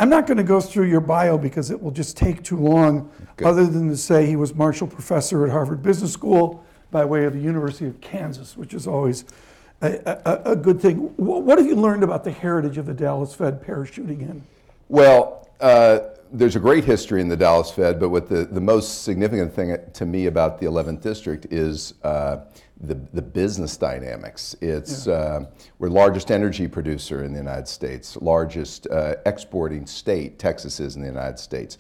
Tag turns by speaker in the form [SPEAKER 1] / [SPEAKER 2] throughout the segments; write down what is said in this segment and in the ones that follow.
[SPEAKER 1] I'm not going to go through your bio because it will just take too long, other than to say he was Marshall Professor at Harvard Business School by way of the University of Kansas, which is always a good thing. What have you learned about the heritage of the Dallas Fed parachuting in?
[SPEAKER 2] Well, there's a great history in the Dallas Fed, but what the most significant thing to me about the 11th District is the business dynamics. It's we're the largest energy producer in the United States, largest exporting state, Texas is in the United States,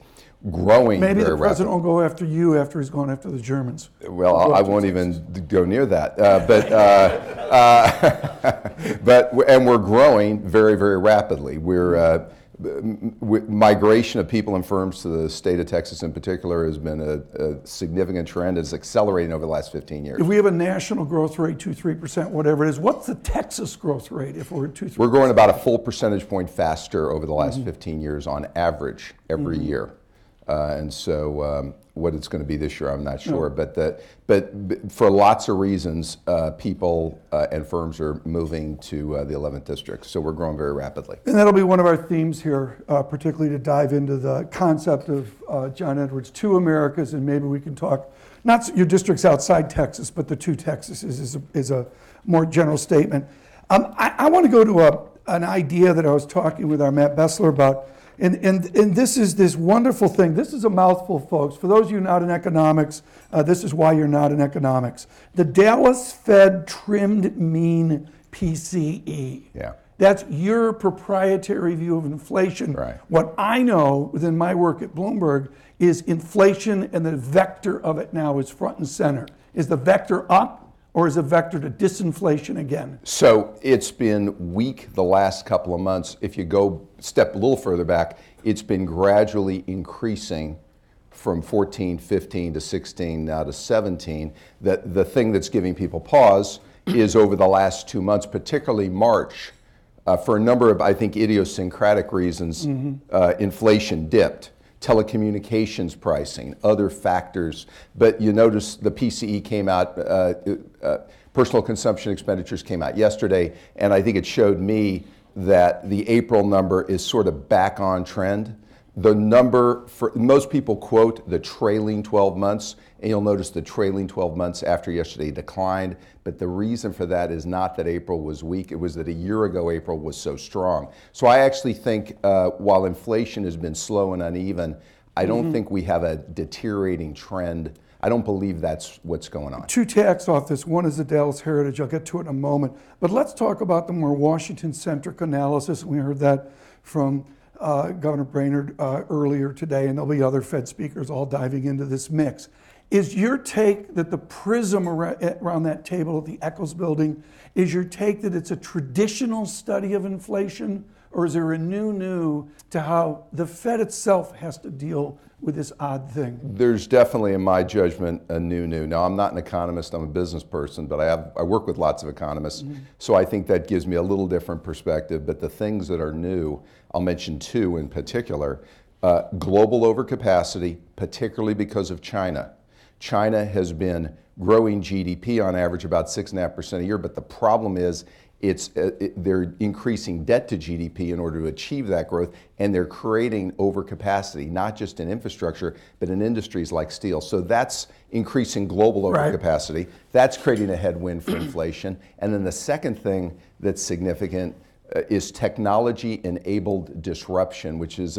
[SPEAKER 2] growing
[SPEAKER 1] Maybe
[SPEAKER 2] very
[SPEAKER 1] the president
[SPEAKER 2] rapidly.
[SPEAKER 1] will go after you after he's gone after the Germans.
[SPEAKER 2] Well, I won't even go near that. And we're growing very, very rapidly. We're migration of people and firms to the state of Texas in particular has been a significant trend. It's accelerating over the last 15 years.
[SPEAKER 1] If we have a national growth rate, 2-3%, whatever it is, what's the Texas growth rate if we're at 2-3%?
[SPEAKER 2] We're growing about a full percentage point faster over the last 15 years on average every year. And so what it's going to be this year, I'm not sure. But for lots of reasons, people and firms are moving to the 11th District. So we're growing very rapidly.
[SPEAKER 1] And that'll be one of our themes here, particularly to dive into the concept of John Edwards' two Americas, and maybe we can talk, not your districts outside Texas, but the two Texases is a more general statement. I want to go to an idea that I was talking with our Matt Bessler about. And this is this wonderful thing. This is a mouthful, folks. For those of you not in economics, this is why you're not in economics. The Dallas Fed trimmed mean PCE.
[SPEAKER 2] Yeah.
[SPEAKER 1] That's your proprietary view of inflation.
[SPEAKER 2] Right.
[SPEAKER 1] What I know within my work at Bloomberg is inflation, and the vector of it now is front and center. Is the vector up? Or is a vector to disinflation again?
[SPEAKER 2] So it's been weak the last couple of months. If you go step a little further back, it's been gradually increasing from 14, 15 to 16, now to 17. The thing that's giving people pause is over the last 2 months, particularly March, for a number of, I think, idiosyncratic reasons, inflation dipped. Telecommunications pricing, other factors. But you notice the PCE came out, personal consumption expenditures came out yesterday, and I think it showed me that the April number is sort of back on trend. The number, for most people quote the trailing 12 months, and you'll notice the trailing 12 months after yesterday declined, but the reason for that is not that April was weak, it was that a year ago April was so strong. So I actually think while inflation has been slow and uneven, I don't think we have a deteriorating trend. I don't believe that's what's going on.
[SPEAKER 1] Two tacks off this. One is the Dallas Heritage. I'll get to it in a moment. But let's talk about the more Washington-centric analysis. We heard that from Governor Brainerd earlier today, and there'll be other Fed speakers all diving into this mix. Is your take that the prism around that table at the Eccles building, is your take that it's a traditional study of inflation, or is there a new to how the Fed itself has to deal with this odd thing?
[SPEAKER 2] There's definitely, in my judgment, a new. Now, I'm not an economist, I'm a business person, but I work with lots of economists, so I think that gives me a little different perspective. But the things that are new, I'll mention two in particular. Global overcapacity, particularly because of China. China has been growing GDP on average about 6.5% a year, but the problem is they're increasing debt to GDP in order to achieve that growth, and they're creating overcapacity, not just in infrastructure, but in industries like steel. So that's increasing global overcapacity. Right. That's creating a headwind for inflation. And then the second thing that's significant is technology-enabled disruption, which is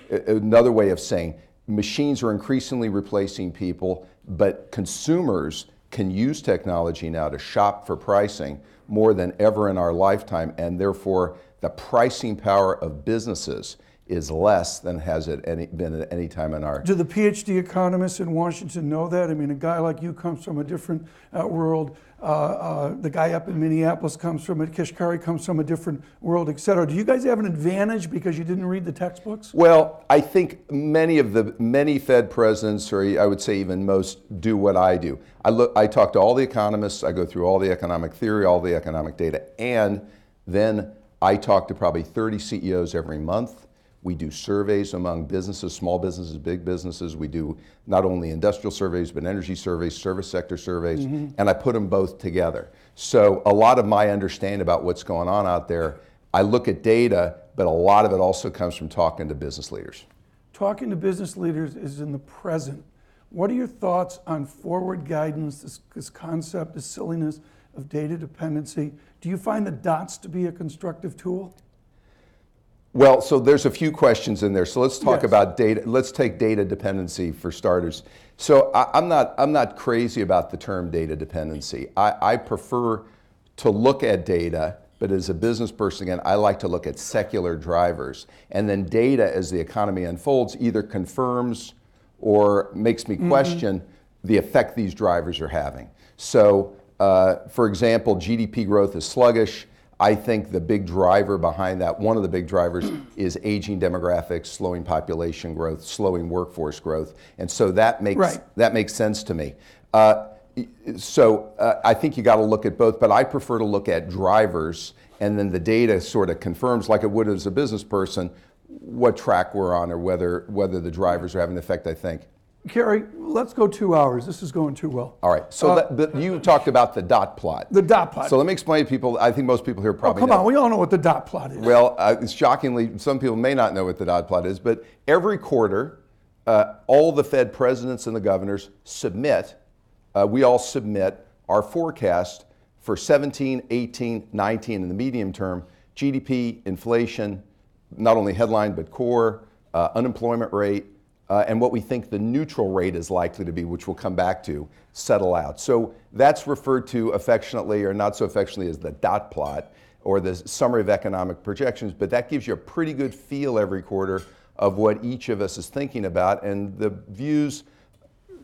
[SPEAKER 2] another way of saying machines are increasingly replacing people, but consumers can use technology now to shop for pricing more than ever in our lifetime, and therefore the pricing power of businesses is less than has it been at any time in our...
[SPEAKER 1] Do the PhD economists in Washington know that? I mean, a guy like you comes from a different world. The guy up in Minneapolis Kishkari comes from a different world, et cetera. Do you guys have an advantage because you didn't read the textbooks?
[SPEAKER 2] Well, I think many Fed presidents, or I would say even most, do what I do. I talk to all the economists, I go through all the economic theory, all the economic data, and then I talk to probably 30 CEOs every month. We do surveys among businesses, small businesses, big businesses. We do not only industrial surveys, but energy surveys, service sector surveys, and I put them both together. So a lot of my understanding about what's going on out there, I look at data, but a lot of it also comes from talking to business leaders.
[SPEAKER 1] Talking to business leaders is in the present. What are your thoughts on forward guidance, this concept, this silliness of data dependency? Do you find the dots to be a constructive tool?
[SPEAKER 2] Well, so there's a few questions in there. So let's talk
[SPEAKER 1] Yes.
[SPEAKER 2] about data. Let's take data dependency for starters. So I'm not crazy about the term data dependency. I prefer to look at data, but as a business person, again, I like to look at secular drivers. And then data, as the economy unfolds, either confirms or makes me question the effect these drivers are having. So, for example, GDP growth is sluggish. I think the big driver behind that, one of the big drivers, is aging demographics, slowing population growth, slowing workforce growth, and so that makes sense to me. So I think you got to look at both, but I prefer to look at drivers, and then the data sort of confirms, like it would as a business person, what track we're on or whether the drivers are having an effect, I think.
[SPEAKER 1] Kerry, let's go 2 hours. This is going too well.
[SPEAKER 2] All right, so you talked about the dot plot.
[SPEAKER 1] The dot plot.
[SPEAKER 2] So let me explain to people, I think most people here probably
[SPEAKER 1] Come
[SPEAKER 2] know.
[SPEAKER 1] on, we all know what the dot plot is.
[SPEAKER 2] Well, shockingly, some people may not know what the dot plot is, but every quarter, all the Fed presidents and the governors submit, we all submit our forecast for 17, 18, 19 in the medium term, GDP, inflation, not only headline but core, unemployment rate, and what we think the neutral rate is likely to be, which we'll come back to, settle out. So that's referred to affectionately or not so affectionately as the dot plot or the summary of economic projections, but that gives you a pretty good feel every quarter of what each of us is thinking about, and the views,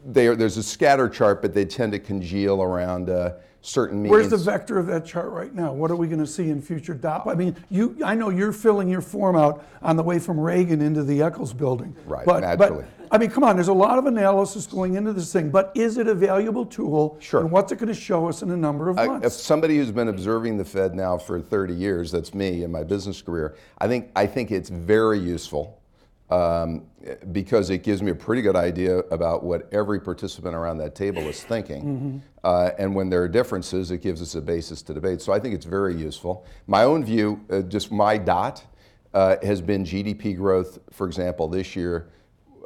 [SPEAKER 2] there's a scatter chart, but they tend to congeal around certain means.
[SPEAKER 1] Where's the vector of that chart right now? What are we going to see in future dot? I mean, I know you're filling your form out on the way from Reagan into the Eccles building.
[SPEAKER 2] Right,
[SPEAKER 1] but,
[SPEAKER 2] naturally.
[SPEAKER 1] I mean, come on, there's a lot of analysis going into this thing, but is it a valuable tool?
[SPEAKER 2] Sure.
[SPEAKER 1] And what's it going to show us in a number of months?
[SPEAKER 2] If somebody who's been observing the Fed now for 30 years, that's me in my business career, I think it's very useful. Because it gives me a pretty good idea about what every participant around that table is thinking. And when there are differences, it gives us a basis to debate. So I think it's very useful. My own view, just my dot, has been GDP growth, for example, this year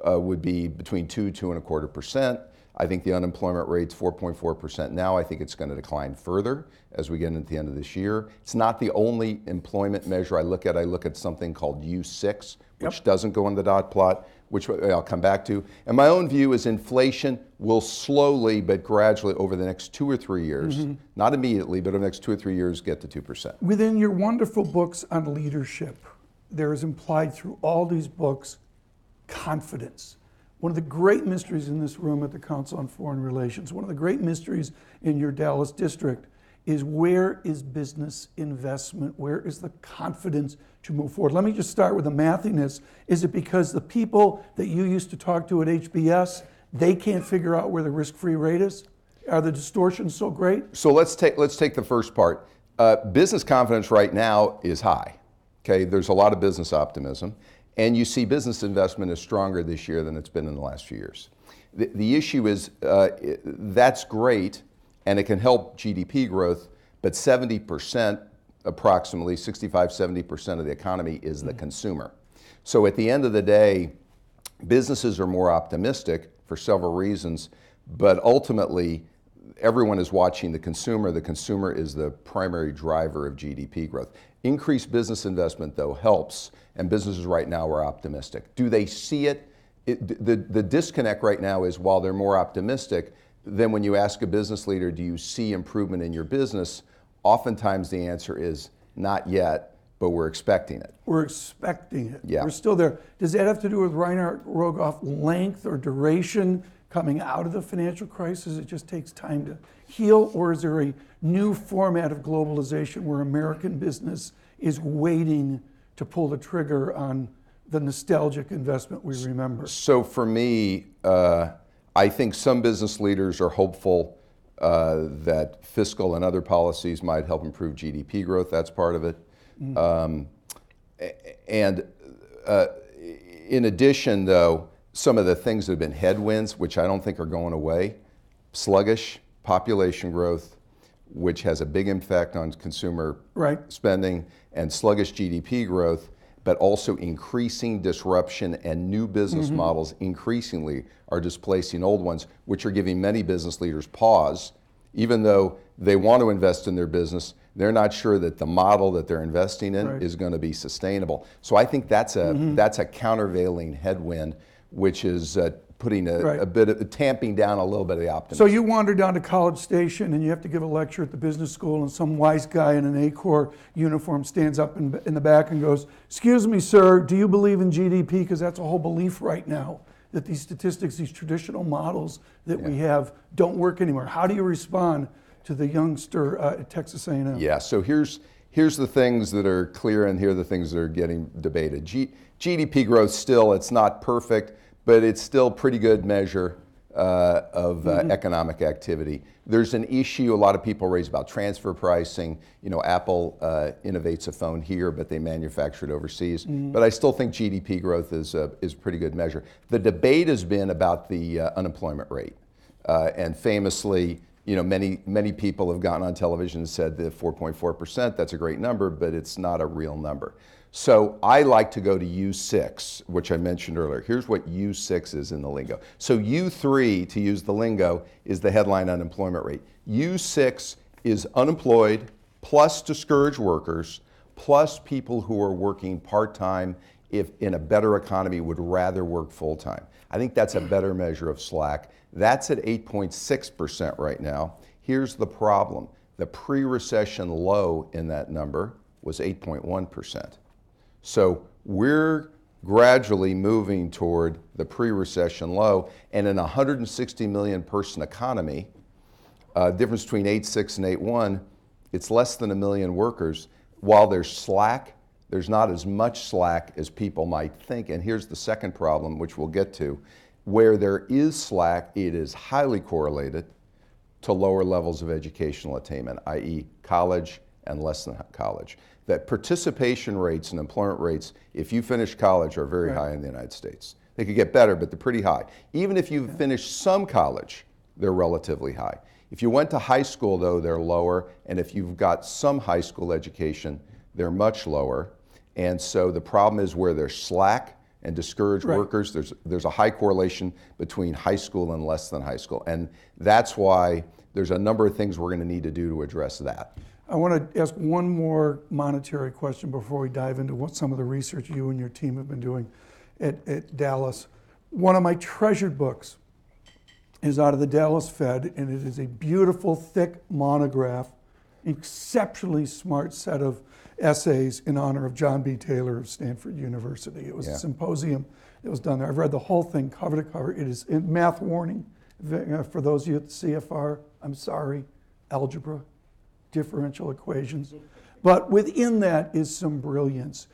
[SPEAKER 2] would be between 2.25%. I think the unemployment rate's 4.4% now. I think it's going to decline further as we get into the end of this year. It's not the only employment measure I look at. I look at something called U6, which doesn't go in the dot plot, which I'll come back to. And my own view is inflation will slowly but gradually over the next 2 or 3 years, not immediately, but over the next 2 or 3 years, get to 2%.
[SPEAKER 1] Within your wonderful books on leadership, there is implied through all these books confidence. One of the great mysteries in this room at the Council on Foreign Relations, one of the great mysteries in your Dallas district is where is business investment? Where is the confidence to move forward? Let me just start with the mathiness. Is it because the people that you used to talk to at HBS, they can't figure out where the risk-free rate is? Are the distortions so great?
[SPEAKER 2] So let's take the first part. Business confidence right now is high. Okay, there's a lot of business optimism. And you see business investment is stronger this year than it's been in the last few years. The issue is that's great, and it can help GDP growth, but 70%, approximately 65-70% of the economy is the consumer. So at the end of the day, businesses are more optimistic for several reasons, but ultimately, everyone is watching the consumer. The consumer is the primary driver of GDP growth. Increased business investment, though, helps, and businesses right now are optimistic. Do they see it? The disconnect right now is while they're more optimistic, then when you ask a business leader, do you see improvement in your business? Oftentimes the answer is not yet, but we're expecting it.
[SPEAKER 1] We're expecting it.
[SPEAKER 2] Yeah.
[SPEAKER 1] We're still there. Does that have to do with Reinhard Rogoff length or duration coming out of the financial crisis? It just takes time to heal, or is there a new format of globalization where American business is waiting to pull the trigger on the nostalgic investment we remember?
[SPEAKER 2] So for me, I think some business leaders are hopeful that fiscal and other policies might help improve GDP growth. That's part of it. And in addition, though, some of the things that have been headwinds, which I don't think are going away, sluggish population growth, which has a big impact on consumer spending, and sluggish GDP growth. but also increasing disruption and new business models increasingly are displacing old ones, which are giving many business leaders pause. Even though they want to invest in their business, they're not sure that the model that they're investing in is going to be sustainable. So I think that's a countervailing headwind, which is putting a bit of tamping down a little bit of the optimism.
[SPEAKER 1] So you wander down to College Station and you have to give a lecture at the business school, and some wise guy in an A-Corps uniform stands up in the back and goes, "Excuse me, sir, do you believe in GDP?" Because that's a whole belief right now, that these statistics, these traditional models that we have don't work anymore. How do you respond to the youngster at Texas A&M?
[SPEAKER 2] Yeah, so here's the things that are clear, and here are the things that are getting debated. GDP growth still, it's not perfect, but it's still a pretty good measure of economic activity. There's an issue a lot of people raise about transfer pricing. You know, Apple innovates a phone here, but they manufacture it overseas. But I still think GDP growth is a pretty good measure. The debate has been about the unemployment rate. And famously, you know, many people have gotten on television and said that 4.4%, that's a great number, but it's not a real number. So I like to go to U6, which I mentioned earlier. Here's what U6 is in the lingo. So U3, to use the lingo, is the headline unemployment rate. U6 is unemployed plus discouraged workers plus people who are working part-time, if in a better economy would rather work full-time. I think that's a better measure of slack. That's at 8.6% right now. Here's the problem. The pre-recession low in that number was 8.1%. So we're gradually moving toward the pre-recession low, and in a 160 million person economy, difference between 8.6 and 8.1, it's less than 1 million workers. While there's slack, there's not as much slack as people might think. And here's the second problem, which we'll get to. Where there is slack, it is highly correlated to lower levels of educational attainment, i.e. college and less than college. That participation rates and employment rates, if you finish college, are very high in the United States. They could get better, but they're pretty high. Even if you finish some college, they're relatively high. If you went to high school, though, they're lower, and if you've got some high school education, they're much lower. And so the problem is where there's slack and discouraged workers, there's a high correlation between high school and less than high school. And that's why there's a number of things we're going to need to do to address that.
[SPEAKER 1] I want to ask one more monetary question before we dive into what some of the research you and your team have been doing at Dallas. One of my treasured books is out of the Dallas Fed, and it is a beautiful, thick monograph, exceptionally smart set of essays in honor of John B. Taylor of Stanford University. It was a symposium that was done there. I've read the whole thing cover to cover. It is in math warning for those of you at the CFR. I'm sorry, algebra, differential equations. But within that is some brilliance.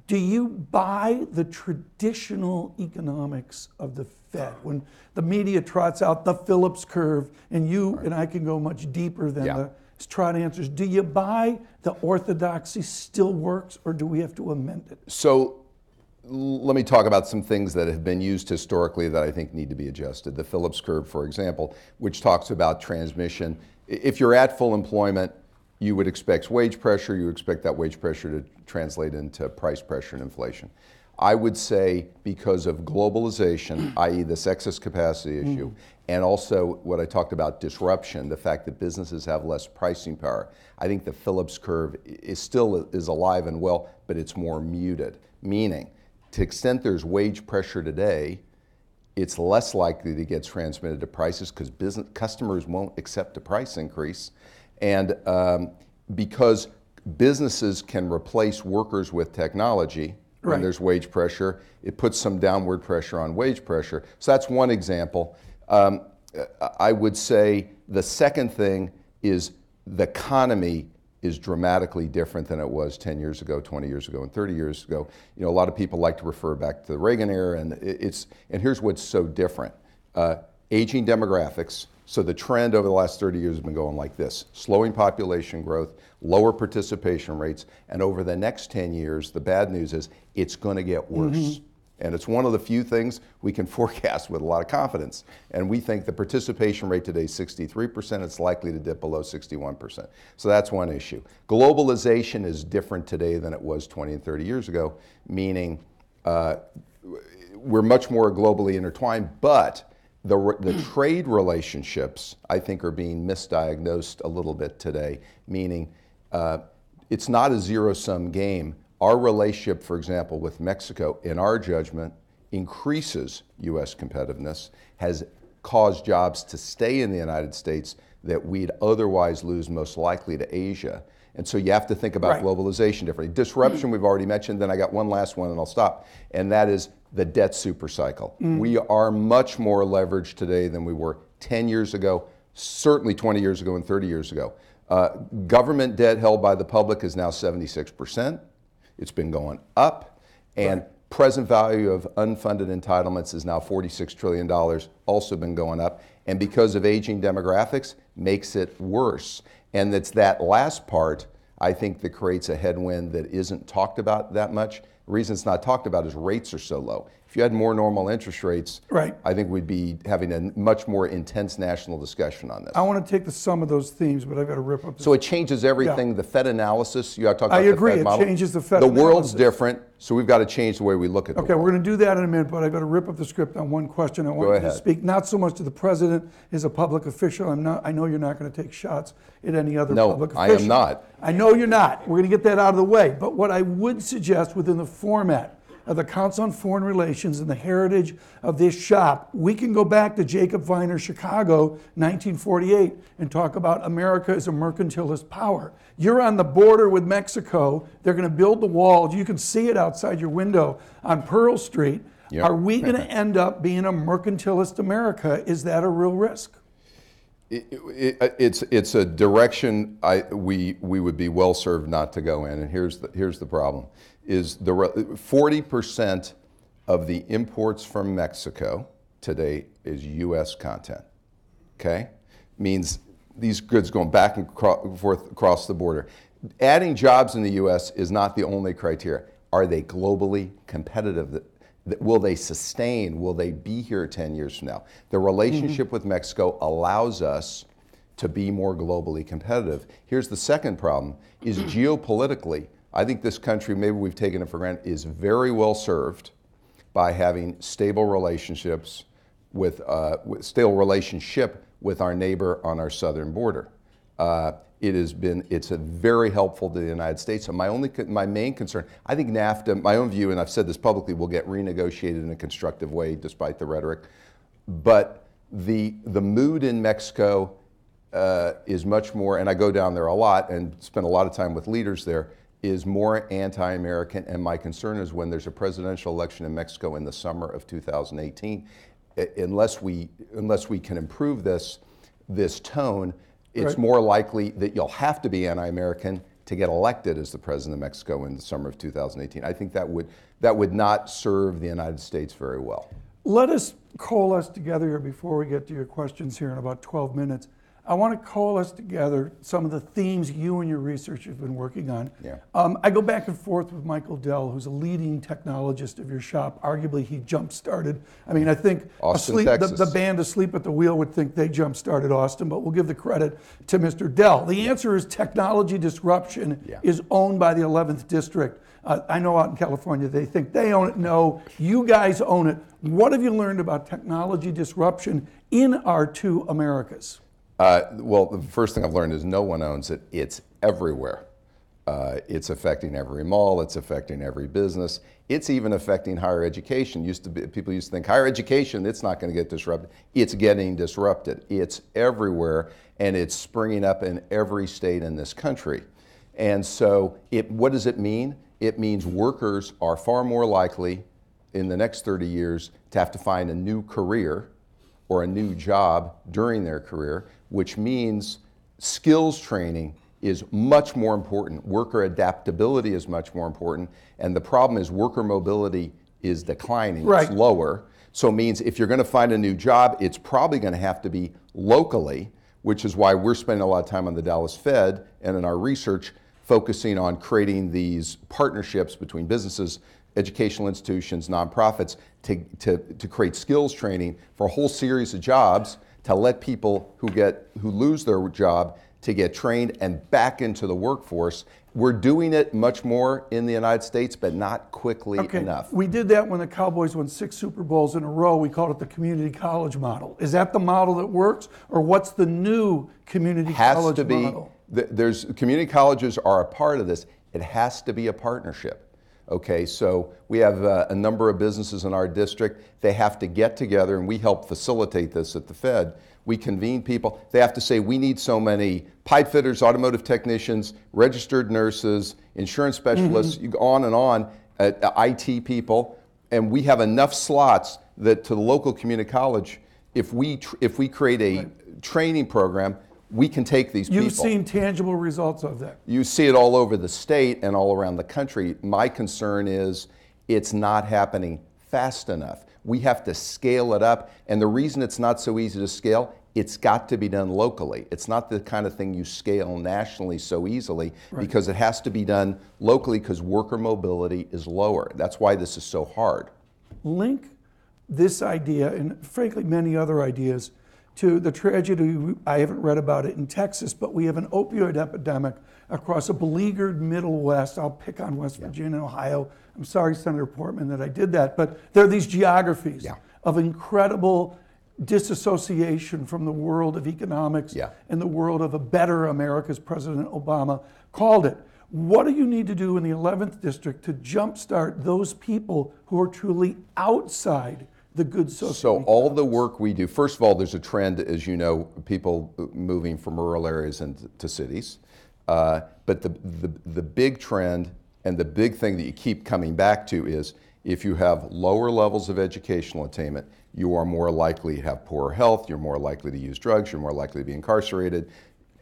[SPEAKER 1] Do you buy the traditional economics of the Fed? When the media trots out the Phillips Curve, and you and I can go much deeper than the trot answers, do you buy the orthodoxy still works, or do we have to amend it?
[SPEAKER 2] So let me talk about some things that have been used historically that I think need to be adjusted. The Phillips Curve, for example, which talks about transmission. If you're at full employment, you would expect wage pressure. You expect that wage pressure to translate into price pressure and inflation. I would say because of globalization, i.e. this excess capacity issue, and also what I talked about, disruption, the fact that businesses have less pricing power, I think the Phillips Curve is still alive and well, but it's more muted. Meaning, to the extent there's wage pressure today, it's less likely to get transmitted to prices because customers won't accept a price increase. And because businesses can replace workers with technology when there's wage pressure, it puts some downward pressure on wage pressure. So that's one example. I would say the second thing is the economy is dramatically different than it was 10 years ago, 20 years ago, and 30 years ago. You know, a lot of people like to refer back to the Reagan era, and here's what's so different. Aging demographics. So the trend over the last 30 years has been going like this: slowing population growth, lower participation rates, and over the next 10 years, the bad news is it's going to get worse. And it's one of the few things we can forecast with a lot of confidence. And we think the participation rate today is 63%. It's likely to dip below 61%. So that's one issue. Globalization is different today than it was 20 and 30 years ago, meaning we're much more globally intertwined, but the trade relationships, I think, are being misdiagnosed a little bit today, meaning it's not a zero-sum game. Our relationship, for example, with Mexico, in our judgment, increases U.S. competitiveness, has caused jobs to stay in the United States that we'd otherwise lose most likely to Asia. And so you have to think about globalization differently. Disruption, we've already mentioned, then I got one last one and I'll stop, and that is the debt supercycle. We are much more leveraged today than we were 10 years ago, certainly 20 years ago and 30 years ago. Government debt held by the public is now 76%. It's been going up, and present value of unfunded entitlements is now $46 trillion, also been going up, and because of aging demographics, makes it worse. And it's that last part, I think, that creates a headwind that isn't talked about that much. The reason it's not talked about is rates are so low. If you had more normal interest rates, I think we'd be having a much more intense national discussion on this.
[SPEAKER 1] I want to take the sum of those themes, but I've got to rip up.
[SPEAKER 2] So it changes everything. The Fed analysis, you got to talk about
[SPEAKER 1] I agree.
[SPEAKER 2] the Fed model.
[SPEAKER 1] It changes the Fed
[SPEAKER 2] The
[SPEAKER 1] analysis.
[SPEAKER 2] world's different, so we've got to change the way we look at the
[SPEAKER 1] Okay,
[SPEAKER 2] world.
[SPEAKER 1] we're going to do that in a minute, but I've got to rip up the script on one question. I want you to speak not so much to the president as a public official. I know you're not going to take shots at any other public official.
[SPEAKER 2] No, I am not.
[SPEAKER 1] I know you're not. We're going to get that out of the way. But what I would suggest within the format of the Council on Foreign Relations and the heritage of this shop, we can go back to Jacob Viner's Chicago, 1948, and talk about America as a mercantilist power. You're on the border with Mexico. They're going to build the wall. You can see it outside your window on Pearl Street. Are we going to end up being a mercantilist America? Is that a real risk?
[SPEAKER 2] It's a direction we would be well served not to go in, and here's the problem: is 40% of the imports from Mexico today is U.S. content. Okay, means these goods going back and forth across the border. Adding jobs in the U.S. is not the only criteria. Are they globally competitive? Will they sustain? Will they be here 10 years from now? The relationship with Mexico allows us to be more globally competitive. Here's the second problem, is geopolitically, I think this country, maybe we've taken it for granted, is very well served by having stable relationships with relationship with our neighbor on our southern border. It's very helpful to the United States. And my main concern, I think NAFTA, my own view, and I've said this publicly, will get renegotiated in a constructive way despite the rhetoric. But the mood in Mexico is much more, and I go down there a lot and spend a lot of time with leaders there, is more anti-American. And my concern is when there's a presidential election in Mexico in the summer of 2018, unless we can improve this tone, it's more likely that you'll have to be anti-American to get elected as the president of Mexico in the summer of 2018. I think that would not serve the United States very well.
[SPEAKER 1] Let us coalesce together here before we get to your questions here in about 12 minutes. I want to coalesce together some of the themes you and your research have been working on. I go back and forth with Michael Dell, who's a leading technologist of your shop. Arguably, he jump-started. I mean, I think
[SPEAKER 2] Austin, Texas.
[SPEAKER 1] The band Asleep at the Wheel would think they jump-started Austin, but we'll give the credit to Mr. Dell. The answer is technology disruption is owned by the 11th District. I know out in California they think they own it. No, you guys own it. What have you learned about technology disruption in our two Americas?
[SPEAKER 2] Well, the first thing I've learned is no one owns it. It's everywhere. It's affecting every mall. It's affecting every business. It's even affecting higher education. People used to think higher education, it's not going to get disrupted. It's getting disrupted. It's everywhere, and it's springing up in every state in this country. And so what does it mean? It means workers are far more likely in the next 30 years to have to find a new career or a new job during their career, which means skills training is much more important. Worker adaptability is much more important. And the problem is worker mobility is declining, it's lower. So it means if you're gonna find a new job, it's probably gonna have to be locally, which is why we're spending a lot of time on the Dallas Fed and in our research focusing on creating these partnerships between businesses educational institutions, nonprofits, to create skills training for a whole series of jobs, to let people who lose their job to get trained and back into the workforce. We're doing it much more in the United States, but not quickly enough.
[SPEAKER 1] We did that when the Cowboys won 6 Super Bowls in a row. We called it the community college model. Is that the model that works, or what's the new community college model?
[SPEAKER 2] There's community colleges are a part of this. It has to be a partnership. Okay, so we have a number of businesses in our district. They have to get together, and we help facilitate this at the Fed. We convene people. They have to say, we need so many pipe fitters, automotive technicians, registered nurses, insurance specialists, you go on and on, IT people, and we have enough slots that to the local community college, if we create a training program, we can take these people.
[SPEAKER 1] You've seen tangible results of that.
[SPEAKER 2] You see it all over the state and all around the country. My concern is it's not happening fast enough. We have to scale it up. And the reason it's not so easy to scale, it's got to be done locally. It's not the kind of thing you scale nationally so easily, because it has to be done locally because worker mobility is lower. That's why this is so hard.
[SPEAKER 1] Link this idea, and frankly many other ideas, to the tragedy. I haven't read about it in Texas, but we have an opioid epidemic across a beleaguered Middle West. I'll pick on West Virginia and Ohio. I'm sorry, Senator Portman, that I did that, but there are these geographies of incredible disassociation from the world of economics and the world of a better America, as President Obama called it. What do you need to do in the 11th district to jumpstart those people who are truly outside the good social?
[SPEAKER 2] So all the work we do, first of all, there's a trend, as you know, people moving from rural areas into cities. But the big trend and the big thing that you keep coming back to is if you have lower levels of educational attainment, you are more likely to have poor health, you're more likely to use drugs, you're more likely to be incarcerated.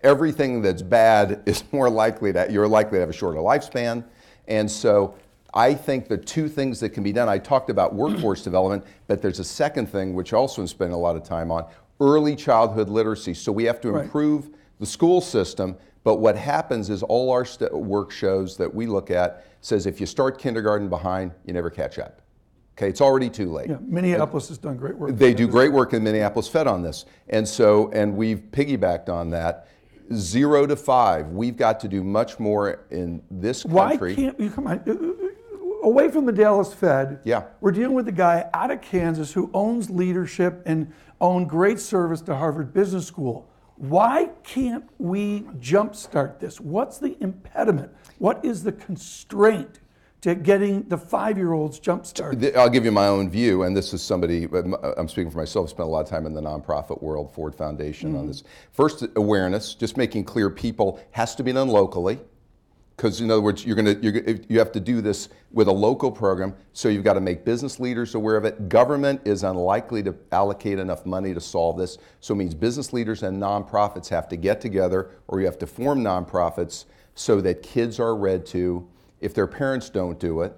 [SPEAKER 2] Everything that's bad is more likely that you're likely to have a shorter lifespan. And so I think the two things that can be done, I talked about workforce development, but there's a second thing which also I'm spending a lot of time on, early childhood literacy. So we have to improve the school system, but what happens is all our work shows that we look at says if you start kindergarten behind, you never catch up. Okay, it's already too late.
[SPEAKER 1] Yeah, Minneapolis has done great work.
[SPEAKER 2] They do great work in Minneapolis Fed on this. And we've piggybacked on that. 0 to 5, we've got to do much more in this country.
[SPEAKER 1] Why can't you, come on, away from the Dallas Fed, we're dealing with a guy out of Kansas who owns leadership and owned great service to Harvard Business School. Why can't we jumpstart this? What's the impediment? What is the constraint to getting the 5-year-olds jump-started?
[SPEAKER 2] I'll give you my own view, and this is somebody, I'm speaking for myself, spent a lot of time in the nonprofit world, Ford Foundation on this. First, awareness, just making clear people has to be done locally, because in other words, you have to do this with a local program, so you've got to make business leaders aware of it. Government is unlikely to allocate enough money to solve this, so it means business leaders and nonprofits have to get together, or you have to form nonprofits so that kids are read to, if their parents don't do it,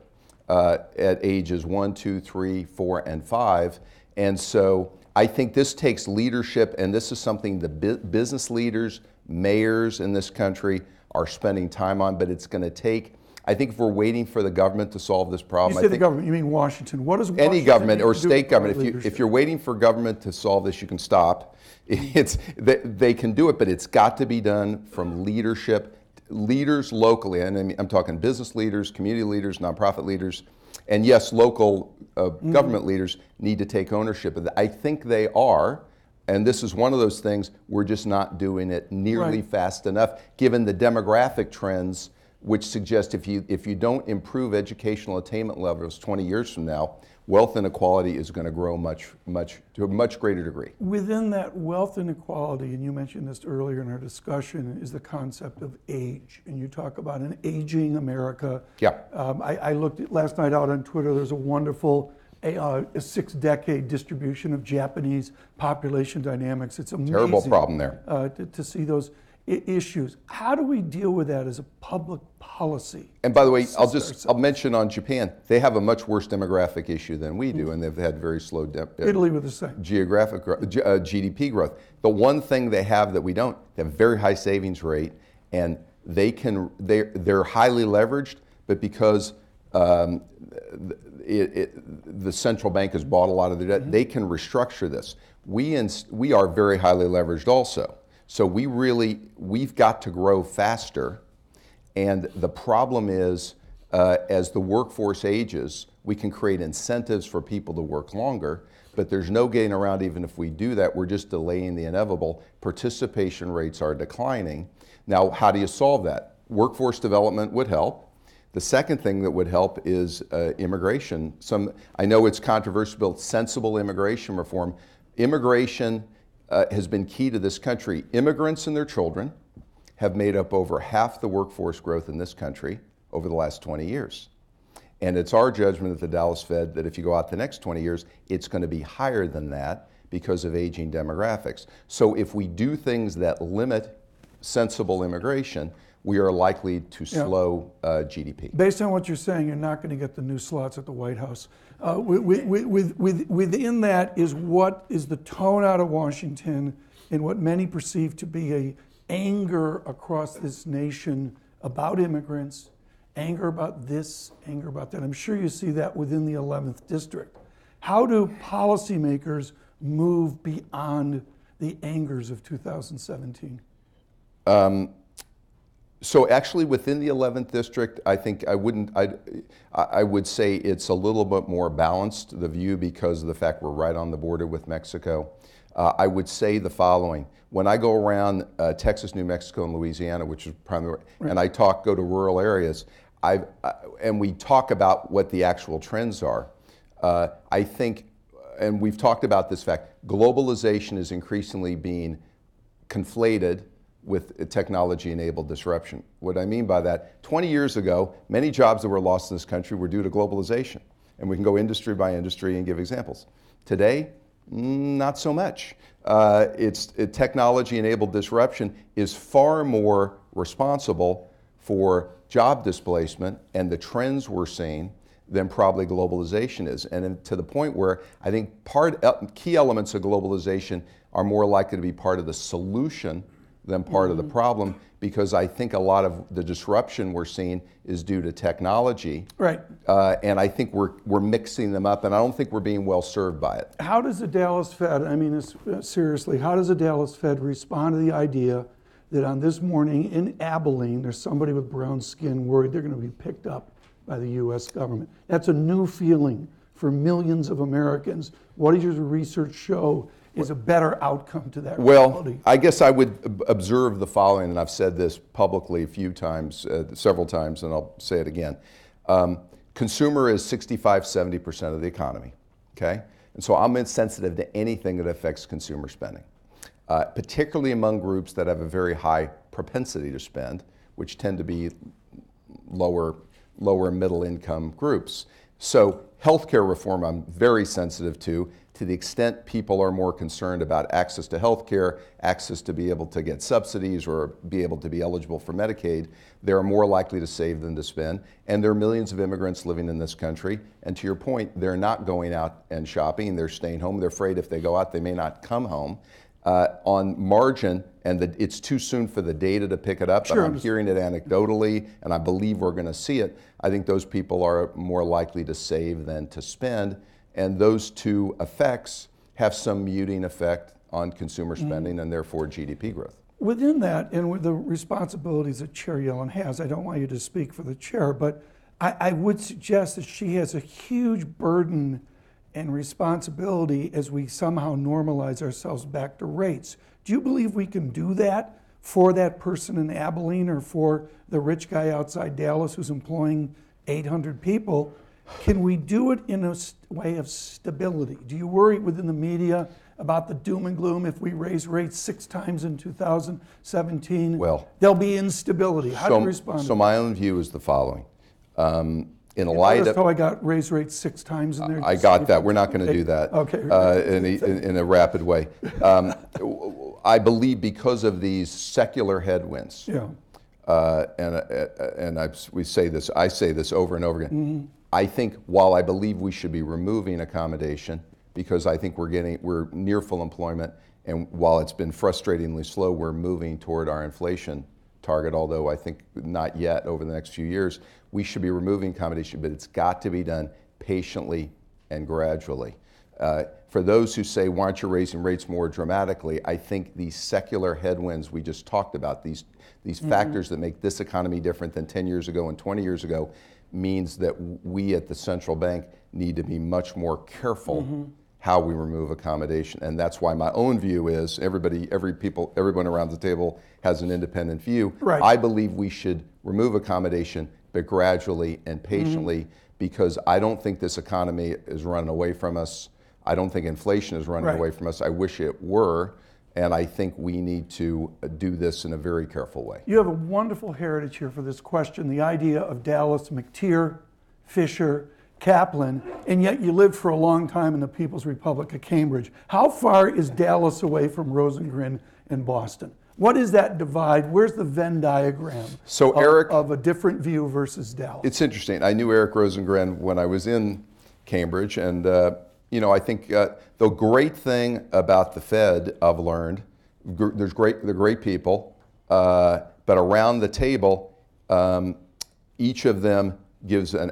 [SPEAKER 2] at ages 1, 2, 3, 4, and 5. And so I think this takes leadership, and this is something the business leaders, mayors in this country are spending time on, but it's going to take, I think if we're waiting for the government to solve this problem.
[SPEAKER 1] You say the government, you mean Washington. What does Washington
[SPEAKER 2] any government or state government,
[SPEAKER 1] leadership?
[SPEAKER 2] if you're waiting for government to solve this, you can stop. They can do it, but it's got to be done from leadership. Leaders locally, and I'm talking business leaders, community leaders, nonprofit leaders, and yes, local government leaders need to take ownership of that. I think they are, and this is one of those things, we're just not doing it nearly fast enough, given the demographic trends, which suggest if you don't improve educational attainment levels 20 years from now, wealth inequality is going to grow to a much greater degree.
[SPEAKER 1] Within that wealth inequality, and you mentioned this earlier in our discussion, is the concept of age. And you talk about an aging America.
[SPEAKER 2] Yeah.
[SPEAKER 1] I looked at last night out on Twitter, there's a wonderful a 6-decade distribution of Japanese population dynamics. It's amazing.
[SPEAKER 2] Terrible problem there.
[SPEAKER 1] To see those issues. How do we deal with that as a public policy?
[SPEAKER 2] And by the way, I'll mention on Japan, they have a much worse demographic issue than we do, and they've had very slow
[SPEAKER 1] Italy with the same
[SPEAKER 2] geographic GDP growth. The one thing they have that we don't, they have a very high savings rate, and they're highly leveraged, but because the central bank has bought a lot of their debt. They can restructure this. We are very highly leveraged also. So we've got to grow faster. And the problem is, as the workforce ages, we can create incentives for people to work longer, but there's no getting around. Even if we do that, we're just delaying the inevitable. Participation rates are declining. Now, how do you solve that? Workforce development would help. The second thing that would help is immigration. I know it's controversial, but sensible immigration reform. Immigration has been key to this country. Immigrants and their children have made up over half the workforce growth in this country over the last 20 years. And it's our judgment at the Dallas Fed that if you go out the next 20 years, it's going to be higher than that because of aging demographics. So if we do things that limit sensible immigration, we are likely to slow GDP.
[SPEAKER 1] Based on what you're saying, you're not going to get the new slots at the White House. Within that is what is the tone out of Washington and what many perceive to be a anger across this nation about immigrants, anger about this, anger about that. I'm sure you see that within the 11th district. How do policymakers move beyond the angers of 2017?
[SPEAKER 2] So actually within the 11th district, I think I would say it's a little bit more balanced, the view, because of the fact we're right on the border with Mexico. I would say the following. When I go around Texas, New Mexico, and Louisiana, which is primarily, and I go to rural areas, and we talk about what the actual trends are. I think, and we've talked about this fact, globalization is increasingly being conflated with technology-enabled disruption. What I mean by that, 20 years ago, many jobs that were lost in this country were due to globalization. And we can go industry by industry and give examples. Today, not so much. Technology-enabled disruption is far more responsible for job displacement and the trends we're seeing than probably globalization is. And to the point where I think key elements of globalization are more likely to be part of the solution than part of the problem, because I think a lot of the disruption we're seeing is due to technology.
[SPEAKER 1] Right.
[SPEAKER 2] And I think we're mixing them up, and I don't think we're being well served by it.
[SPEAKER 1] How does the Dallas Fed, I mean this seriously, how does the Dallas Fed respond to the idea that on this morning in Abilene, there's somebody with brown skin worried they're going to be picked up by the U.S. government? That's a new feeling for millions of Americans. What does your research show is a better outcome to that reality?
[SPEAKER 2] Well, I guess I would observe the following, and I've said this publicly a few times, several times, and I'll say it again. Consumer is 65–70% of the economy, okay? And so I'm insensitive to anything that affects consumer spending, particularly among groups that have a very high propensity to spend, which tend to be lower middle income groups. So healthcare reform I'm very sensitive to the extent people are more concerned about access to healthcare, access to be able to get subsidies or be able to be eligible for Medicaid, they're more likely to save than to spend. And there are millions of immigrants living in this country. And to your point, they're not going out and shopping, they're staying home. They're afraid if they go out, they may not come home. On margin, and it's too soon for the data to pick it up, but I'm hearing it anecdotally, and I believe we're going to see it. I think those people are more likely to save than to spend, and those two effects have some muting effect on consumer spending and therefore GDP growth.
[SPEAKER 1] Within that, and with the responsibilities that Chair Yellen has, I don't want you to speak for the chair, but I would suggest that she has a huge burden and responsibility as we somehow normalize ourselves back to rates. Do you believe we can do that for that person in Abilene or for the rich guy outside Dallas who's employing 800 people? Can we do it in a way of stability? Do you worry within the media about the doom and gloom if we raise rates 6 times in 2017?
[SPEAKER 2] Well,
[SPEAKER 1] there'll be instability. How do you respond?
[SPEAKER 2] So my own view is the following. In light of
[SPEAKER 1] how I got raise rates 6 times in there.
[SPEAKER 2] I got that. We're not going to do that in a rapid way. I believe because of these secular headwinds, I say this over and over again. I think while I believe we should be removing accommodation because I think we're near full employment, and while it's been frustratingly slow, we're moving toward our inflation target, although I think not yet over the next few years. We should be removing accommodation, but it's got to be done patiently and gradually. For those who say, why aren't you raising rates more dramatically? I think these secular headwinds we just talked about, these factors that make this economy different than 10 years ago and 20 years ago, means that we at the central bank need to be much more careful how we remove accommodation. And that's why my own view is, everyone around the table has an independent view.
[SPEAKER 1] Right.
[SPEAKER 2] I believe we should remove accommodation, but gradually and patiently, because I don't think this economy is running away from us. I don't think inflation is running away from us. I wish it were, and I think we need to do this in a very careful way.
[SPEAKER 1] You have a wonderful heritage here for this question, the idea of Dallas, McTeer, Fisher, Kaplan, and yet you lived for a long time in the People's Republic of Cambridge. How far is Dallas away from Rosengren and Boston? What is that divide? Where's the Venn diagram of a different view versus Dallas?
[SPEAKER 2] It's interesting. I knew Eric Rosengren when I was in Cambridge, and I think the great thing about the Fed, I've learned, they're great people, but around the table, each of them does an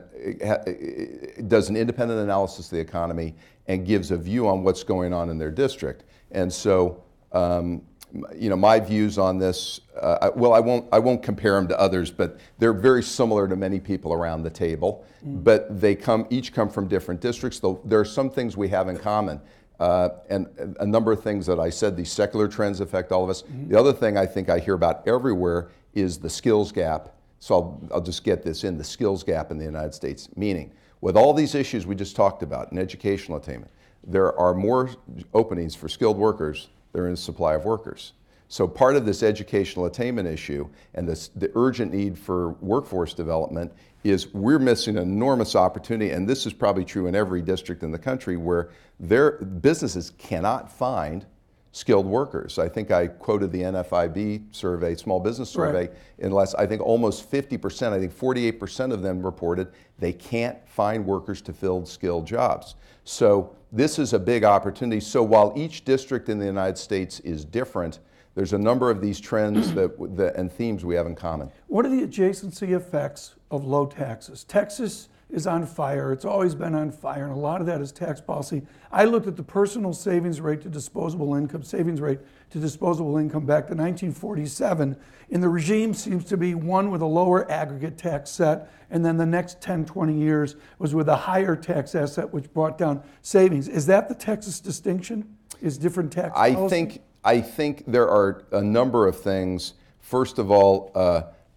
[SPEAKER 2] independent analysis of the economy and gives a view on what's going on in their district. And so, my views on this, I won't compare them to others, but they're very similar to many people around the table. But they each come from different districts. Though there are some things we have in common, and a number of things that I said. These secular trends affect all of us. The other thing I think I hear about everywhere is the skills gap. So I'll just get this in, the skills gap in the United States. Meaning, with all these issues we just talked about in educational attainment, there are more openings for skilled workers than there is supply of workers. So part of this educational attainment issue and the urgent need for workforce development is we're missing an enormous opportunity, and this is probably true in every district in the country, where their businesses cannot find skilled workers. I think I quoted the NFIB survey, small business survey, unless I think almost 50%, I think 48% of them reported they can't find workers to fill skilled jobs. So this is a big opportunity. So while each district in the United States is different, there's a number of these trends and themes we have in common.
[SPEAKER 1] What are the adjacency effects of low taxes? Texas is on fire. It's always been on fire, and a lot of that is tax policy. I looked at the personal savings rate to disposable income, back to 1947, and the regime seems to be one with a lower aggregate tax set, and then the next 10, 20 years was with a higher tax asset, which brought down savings. Is that the Texas distinction? Is different tax policy?
[SPEAKER 2] I think there are a number of things. First of all,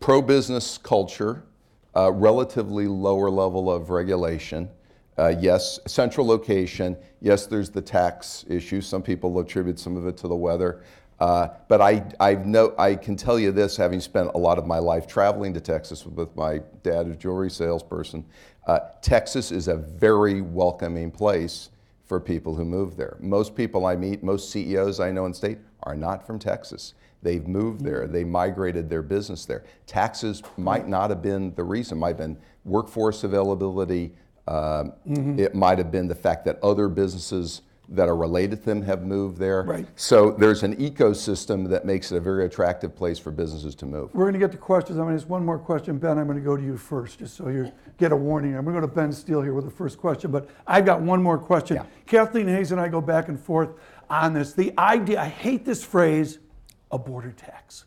[SPEAKER 2] pro-business culture, relatively lower level of regulation. Yes, central location. Yes, there's the tax issue. Some people attribute some of it to the weather. But I can tell you this, having spent a lot of my life traveling to Texas with my dad, a jewelry salesperson, Texas is a very welcoming place for people who move there. Most people I meet, most CEOs I know in state are not from Texas. They've moved there. They migrated their business there. Taxes might not have been the reason. Might have been workforce availability. It might have been the fact that other businesses that are related to them have moved there.
[SPEAKER 1] Right.
[SPEAKER 2] So there's an ecosystem that makes it a very attractive place for businesses to move.
[SPEAKER 1] We're going to get to questions. I'm going to ask one more question. Ben, I'm going to go to you first, just so you get a warning. I'm going to go to Ben Steele here with the first question, but I've got one more question. Yeah. Kathleen Hayes and I go back and forth on this. The idea, I hate this phrase, a border tax.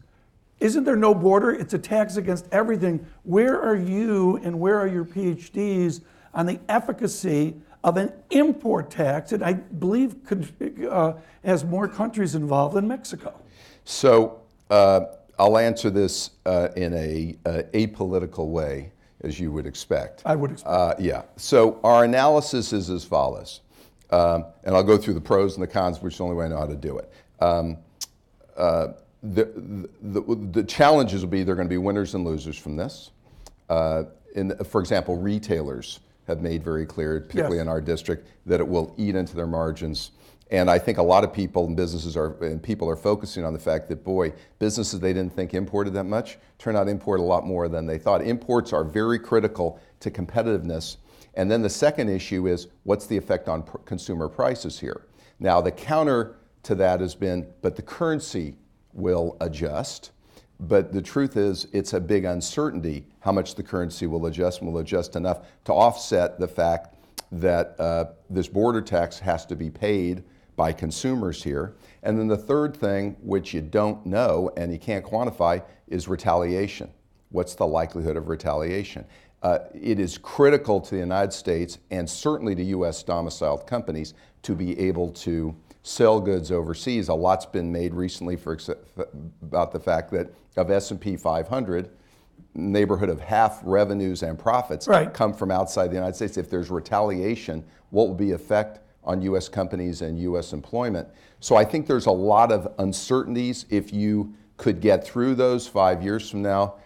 [SPEAKER 1] Isn't there no border? It's a tax against everything. Where are you and where are your PhDs on the efficacy of an import tax that I believe has more countries involved than Mexico?
[SPEAKER 2] So I'll answer this in a apolitical way, as you would expect.
[SPEAKER 1] I would expect.
[SPEAKER 2] Yeah. So our analysis is as follows, and I'll go through the pros and the cons, which is the only way I know how to do it. The challenges will be there are going to be winners and losers from this. For example, retailers have made very clear, particularly in our district, that it will eat into their margins. And I think a lot of people and businesses are focusing on the fact that, boy, businesses they didn't think imported that much turn out import a lot more than they thought. Imports are very critical to competitiveness. And then the second issue is, what's the effect on consumer prices here? Now, the counter to that has been, but the currency will adjust. But the truth is, it's a big uncertainty how much the currency will adjust, and will adjust enough to offset the fact that this border tax has to be paid by consumers here. And then the third thing, which you don't know and you can't quantify, is retaliation. What's the likelihood of retaliation? It is critical to the United States and certainly to U.S. domiciled companies to be able to sell goods overseas. A lot's been made recently about the fact that of S&P 500, neighborhood of half revenues and profits come from outside the United States. If there's retaliation, what will be the effect on U.S. companies and U.S. employment? So I think there's a lot of uncertainties. If you could get through those 5 years from now,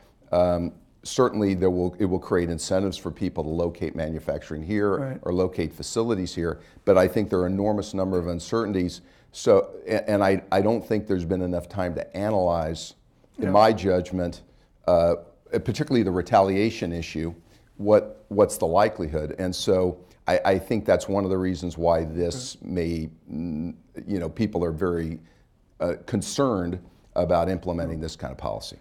[SPEAKER 2] certainly it will create incentives for people to locate manufacturing here or locate facilities here. But I think there are an enormous number of uncertainties. So, and I don't think there's been enough time to analyze, in my judgment, particularly the retaliation issue, what's the likelihood? And so I think that's one of the reasons why this may, people are very concerned about implementing this kind of policy.